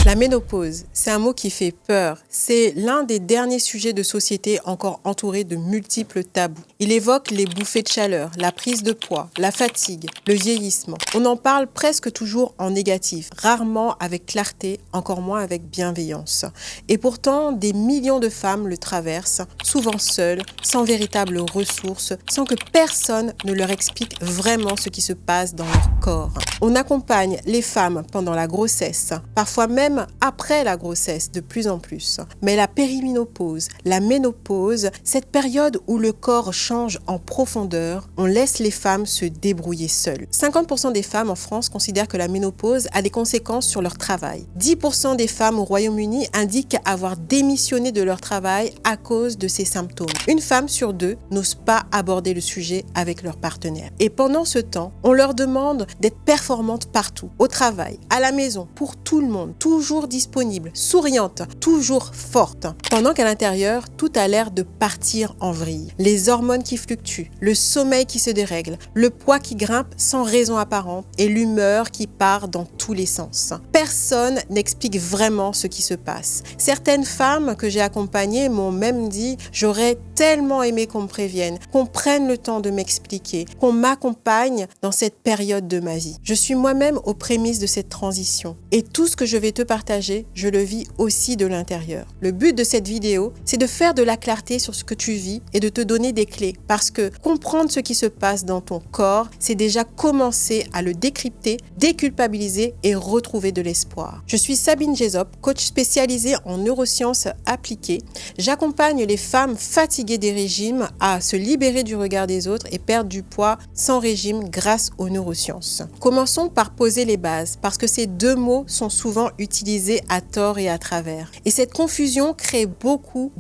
La ménopause, c'est un mot qui fait peur. C'est l'un des derniers sujets de société encore entouré de multiples tabous. Il évoque les bouffées de chaleur, la prise de poids, la fatigue, le vieillissement. On en parle presque toujours en négatif, rarement avec clarté, encore moins avec bienveillance. Et pourtant, des millions de femmes le traversent, souvent seules, sans véritable ressources, sans que personne ne leur explique vraiment ce qui se passe dans leur corps. On accompagne les femmes pendant la grossesse, parfois même après la grossesse de plus en plus. Mais la périménopause, la ménopause, cette période où le corps change en profondeur, on laisse les femmes se débrouiller seules. 50% des femmes en France considèrent que la ménopause a des conséquences sur leur travail. 10% des femmes au Royaume-Uni indiquent avoir démissionné de leur travail à cause de ces symptômes. Une femme sur deux n'ose pas aborder le sujet avec leur partenaire. Et pendant ce temps, on leur demande d'être performantes partout, au travail, à la maison, pour tout le monde, toujours disponible, souriante, toujours forte. Pendant qu'à l'intérieur, tout a l'air de partir en vrille. Les hormones qui fluctuent, le sommeil qui se dérègle, le poids qui grimpe sans raison apparente et l'humeur qui part dans tous les sens. Personne n'explique vraiment ce qui se passe. Certaines femmes que j'ai accompagnées m'ont même dit « J'aurais tellement aimé qu'on me prévienne, qu'on prenne le temps de m'expliquer, qu'on m'accompagne dans cette période de ma vie. » Je suis moi-même aux prémices de cette transition et tout ce que je vais te partager, je le vis aussi de l'intérieur. Le but de cette vidéo, c'est de faire de la clarté sur ce que tu vis et de te donner des clés parce que comprendre ce qui se passe dans ton corps, c'est déjà commencer à le décrypter, déculpabiliser et retrouver de l'espoir. Je suis Sabine Jessop, coach spécialisée en neurosciences appliquées. J'accompagne les femmes fatiguées des régimes à se libérer du regard des autres et perdre du poids sans régime grâce aux neurosciences. Commençons par poser les bases parce que ces deux mots sont souvent utilisés à tort et à travers. Et cette confusion crée beaucoup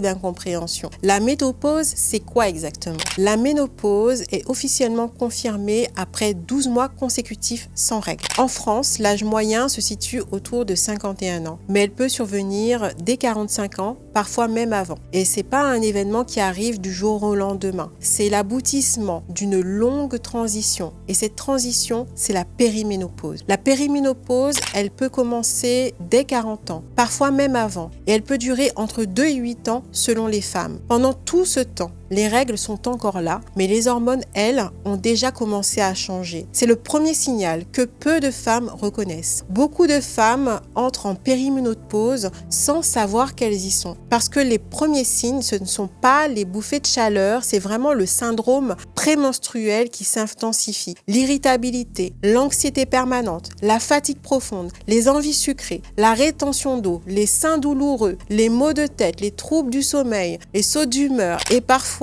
d'incompréhension. La ménopause, c'est quoi exactement? La ménopause est officiellement confirmée après 12 mois consécutifs sans règles. En France, l'âge moyen se situe autour de 51 ans, mais elle peut survenir dès 45 ans, parfois même avant. Et c'est pas un événement qui arrive du jour au lendemain. C'est l'aboutissement d'une longue transition. Et cette transition, c'est la périménopause. La périménopause, elle peut commencer dès 40 ans, parfois même avant. Et elle peut durer entre 2 et 8 ans selon les femmes. Pendant tout ce temps, les règles sont encore là, mais les hormones, elles, ont déjà commencé à changer. C'est le premier signal que peu de femmes reconnaissent. Beaucoup de femmes entrent en périménopause sans savoir qu'elles y sont. Parce que les premiers signes, ce ne sont pas les bouffées de chaleur, c'est vraiment le syndrome prémenstruel qui s'intensifie. L'irritabilité, l'anxiété permanente, la fatigue profonde, les envies sucrées, la rétention d'eau, les seins douloureux, les maux de tête, les troubles du sommeil, les sauts d'humeur et parfois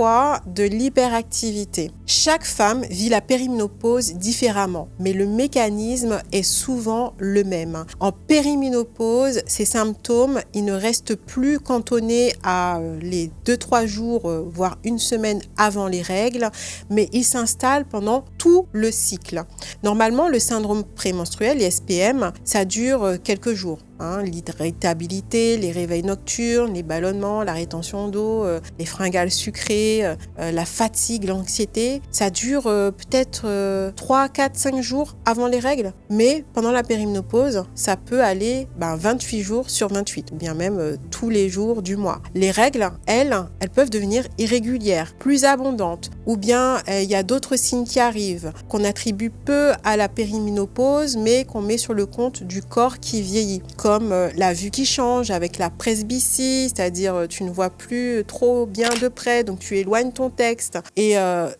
de l'hyperactivité. Chaque femme vit la périménopause différemment, mais le mécanisme est souvent le même. En périménopause, ces symptômes, ils ne restent plus cantonnés à les 2-3 jours, voire une semaine avant les règles, mais ils s'installent pendant tout le cycle. Normalement, le syndrome prémenstruel, les SPM, ça dure quelques jours. L'irritabilité, les réveils nocturnes, les ballonnements, la rétention d'eau, les fringales sucrées, la fatigue, l'anxiété, ça dure peut-être 3, 4, 5 jours avant les règles. Mais pendant la périménopause, ça peut aller 28 jours sur 28, ou bien même tous les jours du mois. Les règles, elles peuvent devenir irrégulières, plus abondantes, ou bien il y a d'autres signes qui arrivent, qu'on attribue peu à la périménopause, mais qu'on met sur le compte du corps qui vieillit. Comme la vue qui change avec la presbytie, c'est-à-dire tu ne vois plus trop bien de près, donc tu éloignes ton texte. Et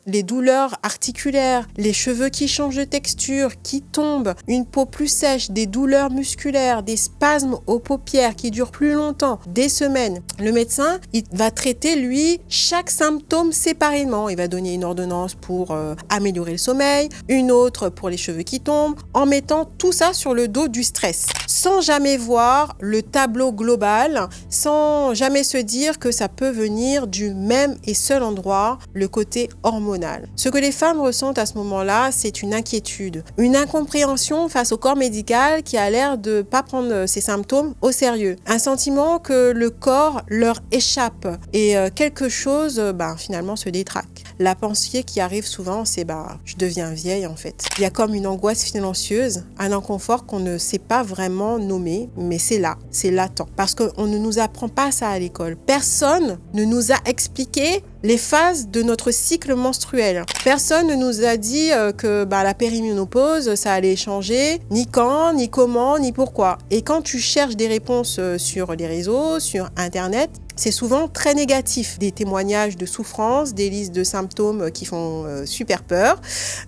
les douleurs articulaires, les cheveux qui changent de texture, qui tombent, une peau plus sèche, des douleurs musculaires, des spasmes aux paupières qui durent plus longtemps, des semaines. Le médecin, il va traiter, lui, chaque symptôme séparément. Il va donner une ordonnance pour améliorer le sommeil, une autre pour les cheveux qui tombent, en mettant tout ça sur le dos du stress, sans jamais voir le tableau global, sans jamais se dire que ça peut venir du même et seul endroit, le côté hormonal. Ce que les femmes ressentent à ce moment-là, c'est une inquiétude, une incompréhension face au corps médical qui a l'air de ne pas prendre ces symptômes au sérieux. Un sentiment que le corps leur échappe et quelque chose finalement se détraque. La pensée qui arrive souvent, c'est je deviens vieille en fait. Il y a comme une angoisse silencieuse, un inconfort qu'on ne sait pas vraiment nommer accompagner, mais c'est là, c'est latent. Parce qu'on ne nous apprend pas ça à l'école. Personne ne nous a expliqué les phases de notre cycle menstruel. Personne ne nous a dit que la périménopause, ça allait changer, ni quand, ni comment, ni pourquoi. Et quand tu cherches des réponses sur les réseaux, sur Internet, c'est souvent très négatif. Des témoignages de souffrance, des listes de symptômes qui font super peur,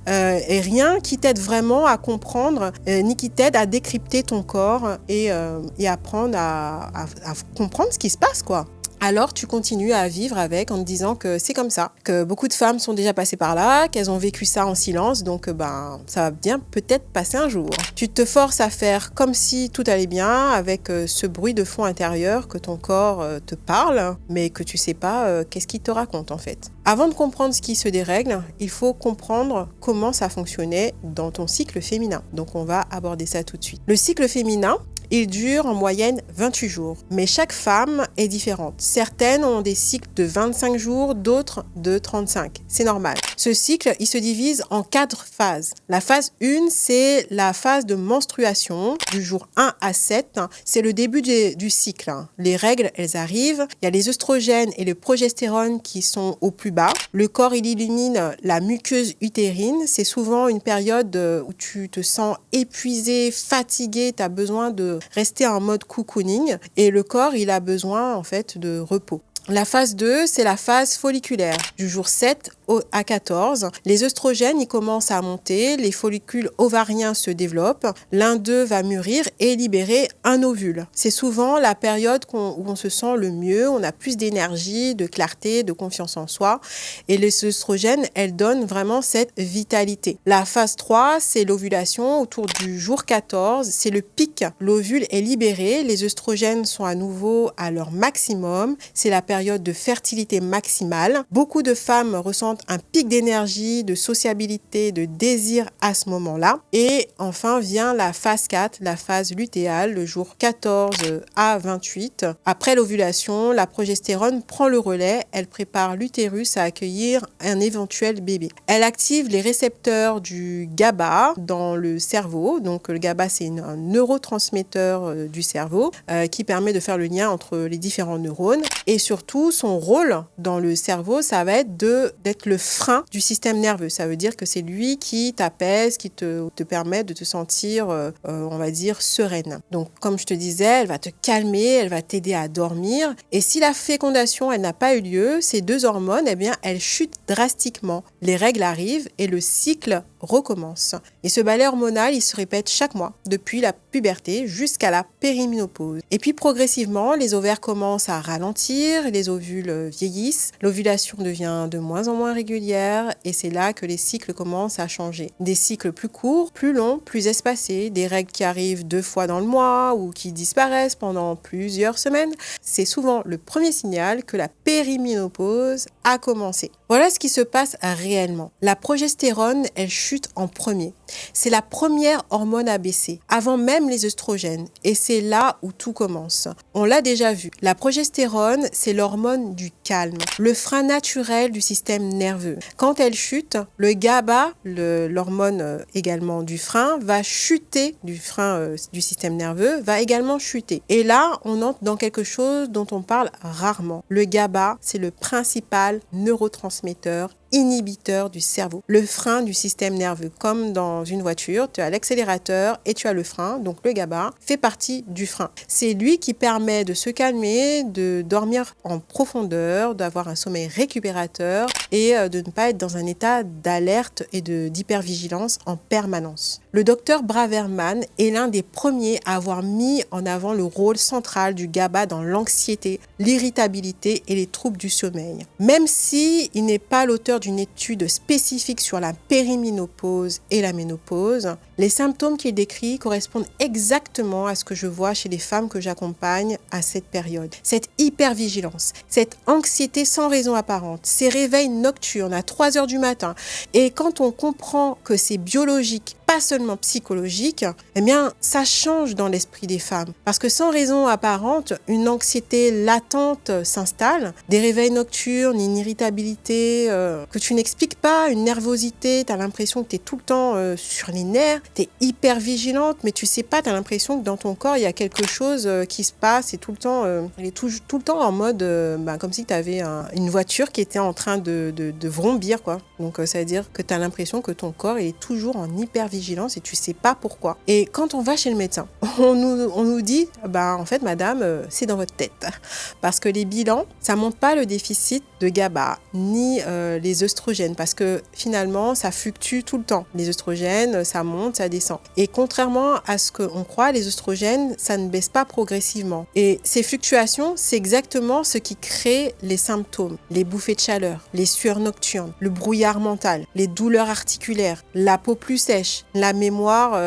et rien qui t'aide vraiment à comprendre, ni qui t'aide à décrypter ton corps et apprendre à comprendre ce qui se passe, quoi. Alors tu continues à vivre avec en te disant que c'est comme ça, que beaucoup de femmes sont déjà passées par là, qu'elles ont vécu ça en silence, donc ça va bien peut-être passer un jour. Tu te forces à faire comme si tout allait bien avec ce bruit de fond intérieur que ton corps te parle, mais que tu sais pas qu'est-ce qu'il te raconte en fait. Avant de comprendre ce qui se dérègle, il faut comprendre comment ça fonctionnait dans ton cycle féminin. Donc on va aborder ça tout de suite. Le cycle féminin, il dure en moyenne 28 jours, mais chaque femme est différente. Certaines ont des cycles de 25 jours, d'autres de 35. C'est normal. Ce cycle, il se divise en 4 phases. La phase 1, c'est la phase de menstruation du jour 1 à 7. C'est le début du cycle. Les règles, elles arrivent. Il y a les œstrogènes et le progestérone qui sont au plus bas. Le corps, il illumine la muqueuse utérine. C'est souvent une période où tu te sens épuisé, fatigué, tu as besoin de rester en mode cocooning et le corps, il a besoin en fait de repos. La phase 2, c'est la phase folliculaire. Du jour 7 à 14, les œstrogènes ils commencent à monter, les follicules ovariens se développent, l'un d'eux va mûrir et libérer un ovule. C'est souvent la période où on se sent le mieux, on a plus d'énergie, de clarté, de confiance en soi. Et les œstrogènes, elles donnent vraiment cette vitalité. La phase 3, c'est l'ovulation autour du jour 14, c'est le pic. L'ovule est libéré, les œstrogènes sont à nouveau à leur maximum. C'est la période de fertilité maximale. Beaucoup de femmes ressentent un pic d'énergie, de sociabilité, de désir à ce moment-là. Et enfin vient la phase 4, la phase lutéale, le jour 14 à 28. Après l'ovulation, la progestérone prend le relais. Elle prépare l'utérus à accueillir un éventuel bébé. Elle active les récepteurs du GABA dans le cerveau. Donc le GABA, c'est un neurotransmetteur du cerveau qui permet de faire le lien entre les différents neurones. Et surtout, son rôle dans le cerveau, ça va être d'être le frein du système nerveux. Ça veut dire que c'est lui qui t'apaise, qui te permet de te sentir, on va dire, sereine. Donc, comme je te disais, elle va te calmer, elle va t'aider à dormir. Et si la fécondation, elle n'a pas eu lieu, ces deux hormones, eh bien, elles chutent drastiquement. Les règles arrivent et le cycle recommence. Et ce balai hormonal, il se répète chaque mois, depuis la puberté jusqu'à la périménopause. Et puis progressivement, les ovaires commencent à ralentir, les ovules vieillissent, l'ovulation devient de moins en moins régulière et c'est là que les cycles commencent à changer. Des cycles plus courts, plus longs, plus espacés, des règles qui arrivent 2 fois dans le mois ou qui disparaissent pendant plusieurs semaines. C'est souvent le premier signal que la périménopause a commencé. Voilà ce qui se passe réellement. La progestérone, elle chute en premier. C'est la première hormone à baisser, avant même les œstrogènes. Et c'est là où tout commence. On l'a déjà vu. La progestérone, c'est l'hormone du calme, le frein naturel du système nerveux. Quand elle chute, le GABA, l'hormone également du frein, va chuter, du frein du système nerveux, va également chuter. Et là, on entre dans quelque chose dont on parle rarement. Le GABA, c'est le principal neurotransmetteur inhibiteur du cerveau, le frein du système nerveux. Comme dans une voiture, tu as l'accélérateur et tu as le frein, donc le GABA fait partie du frein. C'est lui qui permet de se calmer, de dormir en profondeur, d'avoir un sommeil récupérateur et de ne pas être dans un état d'alerte et d'hypervigilance en permanence. Le docteur Braverman est l'un des premiers à avoir mis en avant le rôle central du GABA dans l'anxiété, l'irritabilité et les troubles du sommeil. Même si il n'est pas l'auteur d'une étude spécifique sur la périménopause et la ménopause, les symptômes qu'il décrit correspondent exactement à ce que je vois chez les femmes que j'accompagne à cette période. Cette hypervigilance, cette anxiété sans raison apparente, ces réveils nocturnes à 3 heures du matin. Et quand on comprend que c'est biologique, pas seulement psychologique, eh bien, ça change dans l'esprit des femmes. Parce que sans raison apparente, une anxiété latente s'installe, des réveils nocturnes, une irritabilité que tu n'expliques pas, une nervosité, tu as l'impression que tu es tout le temps sur les nerfs. tu es hyper vigilante, mais tu sais pas, tu as l'impression que dans ton corps, il y a quelque chose qui se passe et tout le temps, elle est tout le temps en mode comme si tu avais une voiture qui était en train de vrombir, quoi. Donc, ça veut dire que tu as l'impression que ton corps il est toujours en hyper vigilance et tu sais pas pourquoi. Et quand on va chez le médecin, on nous dit, en fait, madame, c'est dans votre tête. Parce que les bilans, ça montre pas le déficit de GABA, ni les œstrogènes, parce que finalement, ça fluctue tout le temps. Les œstrogènes, ça monte, ça descend. Et contrairement à ce qu'on croit, les œstrogènes, ça ne baisse pas progressivement. Et ces fluctuations, c'est exactement ce qui crée les symptômes, les bouffées de chaleur, les sueurs nocturnes, le brouillard mental, les douleurs articulaires, la peau plus sèche, la mémoire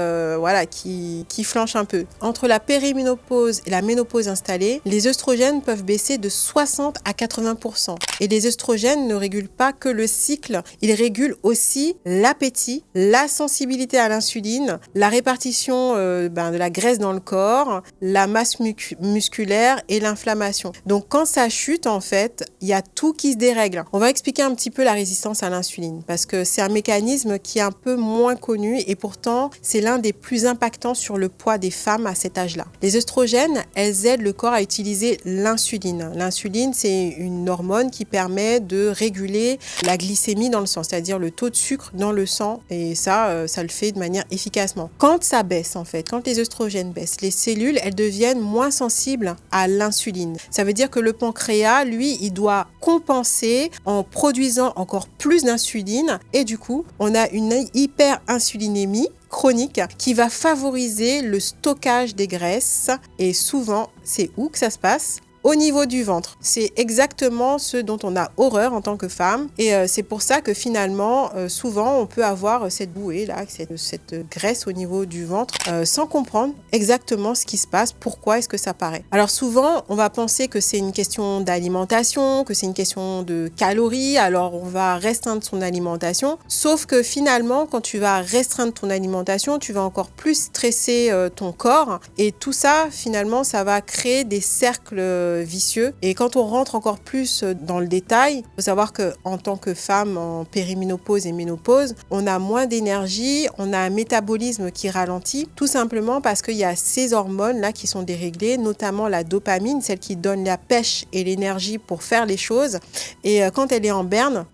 qui flanche un peu. Entre la périménopause et la ménopause installée, les œstrogènes peuvent baisser de 60 à 80%. Et les œstrogènes ne régulent pas que le cycle, ils régulent aussi l'appétit, la sensibilité à l'insuline, la répartition de la graisse dans le corps, la masse musculaire et l'inflammation. Donc quand ça chute, en fait, il y a tout qui se dérègle. On va expliquer un petit peu la résistance à l'insuline parce que c'est un mécanisme qui est un peu moins connu et pourtant c'est l'un des plus impactants sur le poids des femmes à cet âge-là. Les œstrogènes, elles aident le corps à utiliser l'insuline. L'insuline, c'est une hormone qui permet de réguler la glycémie dans le sang, c'est-à-dire le taux de sucre dans le sang et ça le fait de manière efficacement. Quand ça baisse en fait, quand les œstrogènes baissent, les cellules, elles deviennent moins sensibles à l'insuline. Ça veut dire que le pancréas, lui, il doit compenser en produisant encore plus d'insuline et du coup, on a une hyperinsulinémie chronique qui va favoriser le stockage des graisses et souvent, c'est où que ça se passe ? Au niveau du ventre. C'est exactement ce dont on a horreur en tant que femme et c'est pour ça que finalement souvent on peut avoir cette bouée là, cette graisse au niveau du ventre sans comprendre exactement ce qui se passe, pourquoi est-ce que ça paraît. Alors souvent on va penser que c'est une question d'alimentation, que c'est une question de calories, alors on va restreindre son alimentation, sauf que finalement quand tu vas restreindre ton alimentation, tu vas encore plus stresser ton corps et tout ça finalement ça va créer des cercles vicieux. Et quand on rentre encore plus dans le détail, il faut savoir qu'en tant que femme en périménopause et ménopause, on a moins d'énergie, on a un métabolisme qui ralentit, tout simplement parce qu'il y a ces hormones-là qui sont déréglées, notamment la dopamine, celle qui donne la pêche et l'énergie pour faire les choses. Et quand elle est en berne,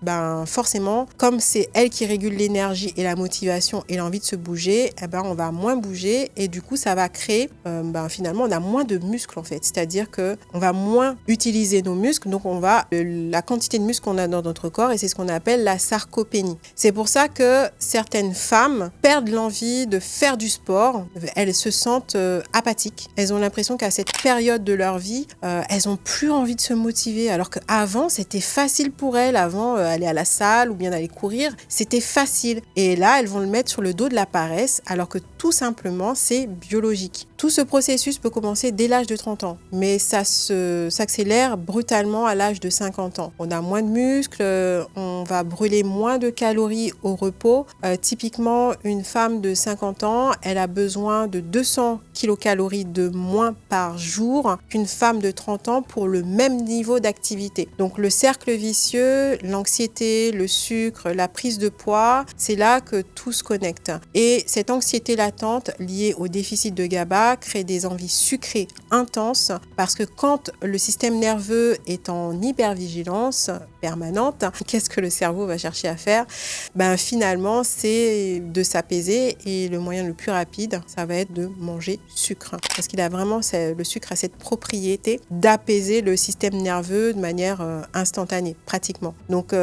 forcément, comme c'est elle qui régule l'énergie et la motivation et l'envie de se bouger, on va moins bouger et du coup, ça va créer, finalement, on a moins de muscles en fait. C'est-à-dire que on va moins utiliser nos muscles, donc la quantité de muscles qu'on a dans notre corps et c'est ce qu'on appelle la sarcopénie. C'est pour ça que certaines femmes perdent l'envie de faire du sport, elles se sentent apathiques, elles ont l'impression qu'à cette période de leur vie, elles ont plus envie de se motiver alors qu'avant c'était facile pour elles, avant aller à la salle ou bien aller courir, c'était facile et là elles vont le mettre sur le dos de la paresse alors que tout simplement c'est biologique. Tout ce processus peut commencer dès l'âge de 30 ans, mais ça s'accélère brutalement à l'âge de 50 ans. On a moins de muscles, on va brûler moins de calories au repos. Typiquement, une femme de 50 ans, elle a besoin de 200 kilocalories de moins par jour qu'une femme de 30 ans pour le même niveau d'activité. Donc le cercle vicieux, l'anxiété, le sucre, la prise de poids, c'est là que tout se connecte. Et cette anxiété latente liée au déficit de GABA crée des envies sucrées intenses parce que quand le système nerveux est en hypervigilance permanente, qu'est-ce que le cerveau va chercher à faire ? Finalement, c'est de s'apaiser et le moyen le plus rapide, ça va être de manger sucre. Parce qu'il a vraiment, le sucre a cette propriété d'apaiser le système nerveux de manière instantanée, pratiquement. Donc,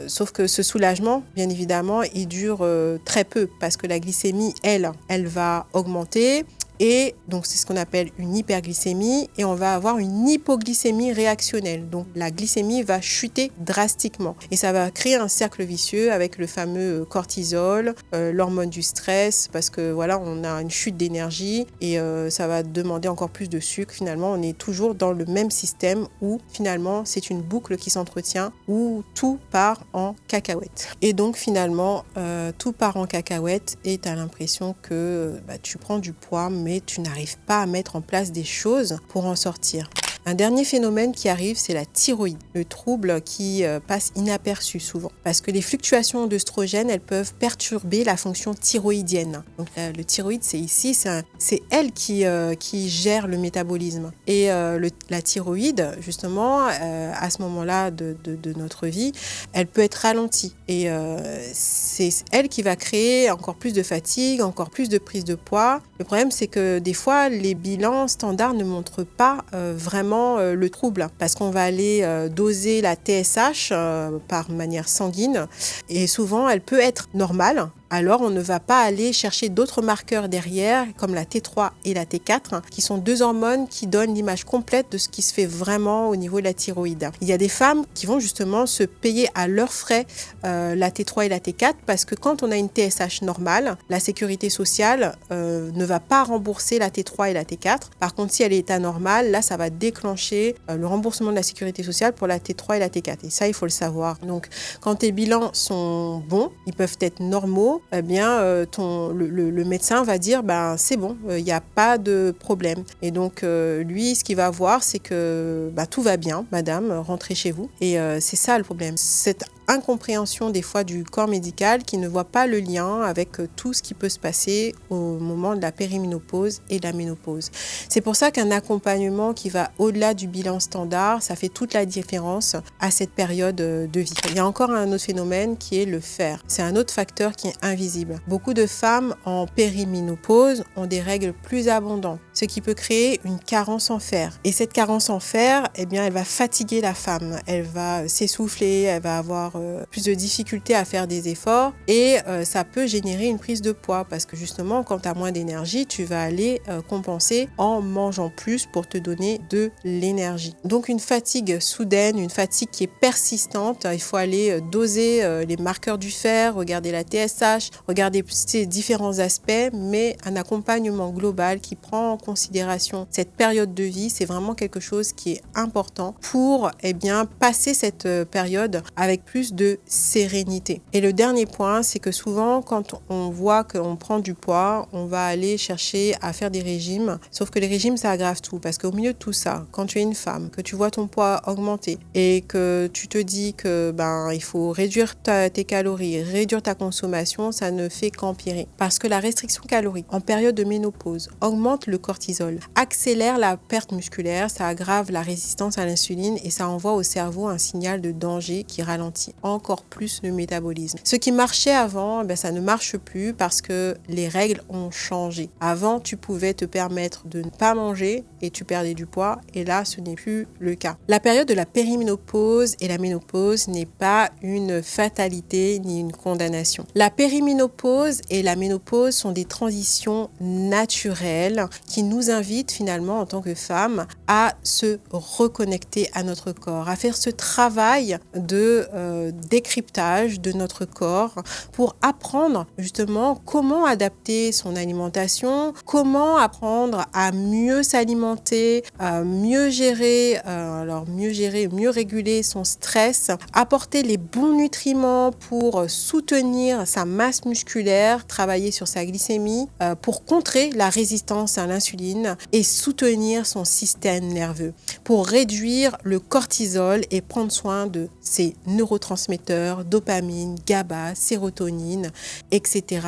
sauf que ce soulagement, bien évidemment, il dure très peu parce que la glycémie, elle va augmenter. Et donc, c'est ce qu'on appelle une hyperglycémie et on va avoir une hypoglycémie réactionnelle. Donc, la glycémie va chuter drastiquement et ça va créer un cercle vicieux avec le fameux cortisol, l'hormone du stress parce que voilà, on a une chute d'énergie et ça va demander encore plus de sucre. Finalement, on est toujours dans le même système où finalement, c'est une boucle qui s'entretient où tout part en cacahuète. Et donc, finalement, tout part en cacahuète et tu as l'impression que tu prends du poids mais tu n'arrives pas à mettre en place des choses pour en sortir. Un dernier phénomène qui arrive, c'est la thyroïde, le trouble qui passe inaperçu souvent. Parce que les fluctuations d'œstrogènes, elles peuvent perturber la fonction thyroïdienne. Donc le thyroïde, c'est ici, c'est elle qui gère le métabolisme. Et la thyroïde, justement, à ce moment-là de notre vie, elle peut être ralentie. Et c'est elle qui va créer encore plus de fatigue, encore plus de prise de poids. Le problème, c'est que des fois, les bilans standards ne montrent pas vraiment le trouble parce qu'on va aller doser la TSH par manière sanguine et souvent, elle peut être normale. Alors, on ne va pas aller chercher d'autres marqueurs derrière, comme la T3 et la T4, qui sont deux hormones qui donnent l'image complète de ce qui se fait vraiment au niveau de la thyroïde. Il y a des femmes qui vont justement se payer à leurs frais la T3 et la T4 parce que quand on a une TSH normale, la sécurité sociale ne va pas rembourser la T3 et la T4. Par contre, si elle est anormale, là, ça va déclencher le remboursement de la sécurité sociale pour la T3 et la T4. Et ça, il faut le savoir. Donc, quand tes bilans sont bons, ils peuvent être normaux, eh bien, le médecin va dire c'est bon, il n'y a pas de problème. Et donc, lui, ce qu'il va voir, c'est que tout va bien, madame, rentrez chez vous. Et c'est ça le problème. Cette incompréhension des fois du corps médical qui ne voit pas le lien avec tout ce qui peut se passer au moment de la périménopause et de la ménopause. C'est pour ça qu'un accompagnement qui va au-delà du bilan standard, ça fait toute la différence à cette période de vie. Il y a encore un autre phénomène qui est le fer. C'est un autre facteur qui est invisible. Beaucoup de femmes en périménopause ont des règles plus abondantes, ce qui peut créer une carence en fer. Et cette carence en fer, eh bien, elle va fatiguer la femme. Elle va s'essouffler, elle va avoir plus de difficultés à faire des efforts et ça peut générer une prise de poids parce que justement quand tu as moins d'énergie tu vas aller compenser en mangeant plus pour te donner de l'énergie. Donc une fatigue soudaine, une fatigue qui est persistante, il faut aller doser les marqueurs du fer, regarder la TSH, regarder ces différents aspects, mais un accompagnement global qui prend en considération cette période de vie, c'est vraiment quelque chose qui est important pour passer cette période avec plus de sérénité. Et le dernier point, c'est que souvent, quand on voit qu'on prend du poids, on va aller chercher à faire des régimes. Sauf que les régimes, ça aggrave tout. Parce qu'au milieu de tout ça, quand tu es une femme, que tu vois ton poids augmenter et que tu te dis que il faut réduire tes calories, réduire ta consommation, ça ne fait qu'empirer. Parce que la restriction calorique en période de ménopause augmente le cortisol, accélère la perte musculaire, ça aggrave la résistance à l'insuline et ça envoie au cerveau un signal de danger qui ralentit encore plus le métabolisme. Ce qui marchait avant, ça ne marche plus parce que les règles ont changé. Avant, tu pouvais te permettre de ne pas manger et tu perdais du poids et là, ce n'est plus le cas. La période de la périménopause et la ménopause n'est pas une fatalité ni une condamnation. La périménopause et la ménopause sont des transitions naturelles qui nous invitent finalement en tant que femmes à se reconnecter à notre corps, à faire ce travail de décryptage de notre corps pour apprendre justement comment adapter son alimentation, comment apprendre à mieux s'alimenter, à mieux gérer, mieux réguler son stress, apporter les bons nutriments pour soutenir sa masse musculaire, travailler sur sa glycémie, pour contrer la résistance à l'insuline et soutenir son système nerveux, pour réduire le cortisol et prendre soin de ses neurotransmetteurs, dopamine, GABA, sérotonine, etc.,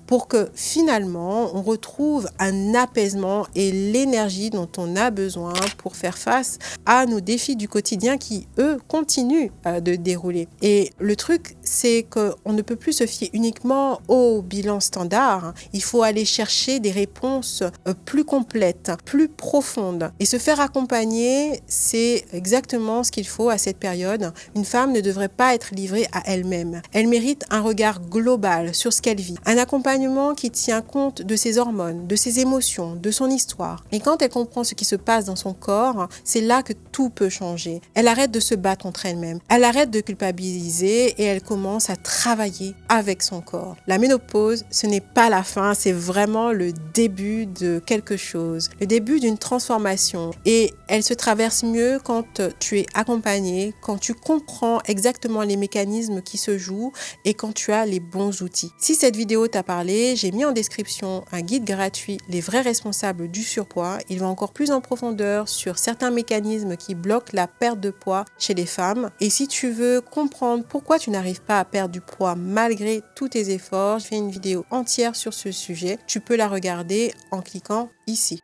pour que finalement on retrouve un apaisement et l'énergie dont on a besoin pour faire face à nos défis du quotidien qui, eux, continuent de dérouler. Et le truc, c'est qu'on ne peut plus se fier uniquement au bilan standard. Il faut aller chercher des réponses plus complètes, plus profondes. Et se faire accompagner, c'est exactement ce qu'il faut à cette période. Une femme ne devrait pas être livrée à elle-même. Elle mérite un regard global sur ce qu'elle vit. Un accompagnement qui tient compte de ses hormones, de ses émotions, de son histoire. Et quand elle comprend ce qui se passe dans son corps, c'est là que tout peut changer. Elle arrête de se battre contre elle-même. Elle arrête de culpabiliser et elle commence à travailler avec son corps. La ménopause, ce n'est pas la fin, c'est vraiment le début de de quelque chose, le début d'une transformation. Et elle se traverse mieux quand tu es accompagné, quand tu comprends exactement les mécanismes qui se jouent et quand tu as les bons outils. Si cette vidéo t'a parlé, j'ai mis en description un guide gratuit, Les vrais responsables du surpoids. Il va encore plus en profondeur sur certains mécanismes qui bloquent la perte de poids chez les femmes. Et si tu veux comprendre pourquoi tu n'arrives pas à perdre du poids malgré tous tes efforts, je fais une vidéo entière sur ce sujet. Tu peux la regarder en cliquant ici.